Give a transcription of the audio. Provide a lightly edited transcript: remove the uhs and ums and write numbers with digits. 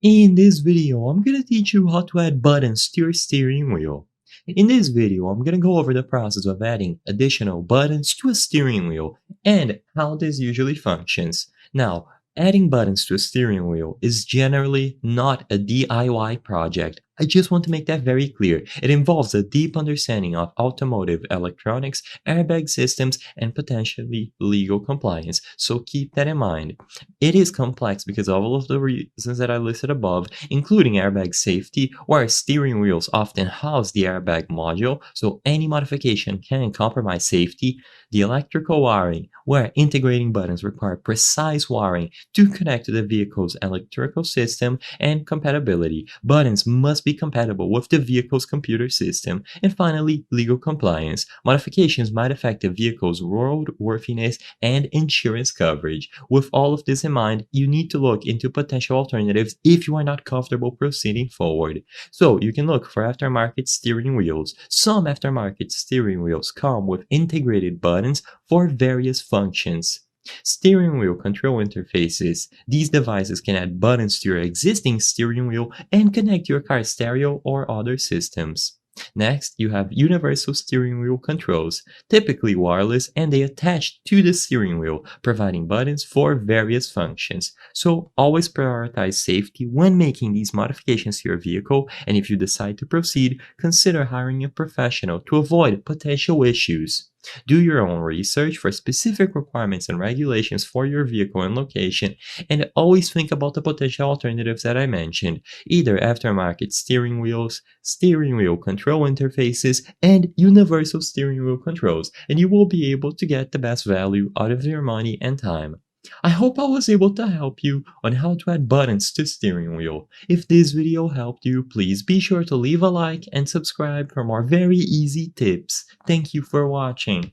In this video, I'm gonna teach you how to add buttons to your steering wheel. In this video, I'm gonna go over the process of adding additional buttons to a steering wheel and how this usually functions. Now, adding buttons to a steering wheel is generally not a DIY project. I just want to make that very clear. It involves a deep understanding of automotive electronics, airbag systems, and potentially legal compliance. So keep that in mind. It is complex because of all of the reasons that I listed above, including airbag safety, where steering wheels often house the airbag module, so any modification can compromise safety, the electrical wiring, where integrating buttons require precise wiring to connect to the vehicle's electrical system, and compatibility. Buttons must be compatible with the vehicle's computer system. And finally, legal compliance. Modifications might affect the vehicle's roadworthiness and insurance coverage. With all of this in mind, you need to look into potential alternatives if you are not comfortable proceeding forward. So you can look for aftermarket steering wheels. Some aftermarket steering wheels come with integrated buttons for various functions. Steering wheel control interfaces. These devices can add buttons to your existing steering wheel and connect to your car's stereo or other systems. Next, you have universal steering wheel controls, typically wireless, and they attach to the steering wheel, providing buttons for various functions. So always prioritize safety when making these modifications to your vehicle, and if you decide to proceed, consider hiring a professional to avoid potential issues. Do your own research for specific requirements and regulations for your vehicle and location, and always think about the potential alternatives that I mentioned, either aftermarket steering wheel control interfaces, and universal steering wheel controls, and you will be able to get the best value out of your money and time. I hope I was able to help you on how to add buttons to steering wheel. If this video helped you, please be sure to leave a like and subscribe for more very easy tips. Thank you for watching.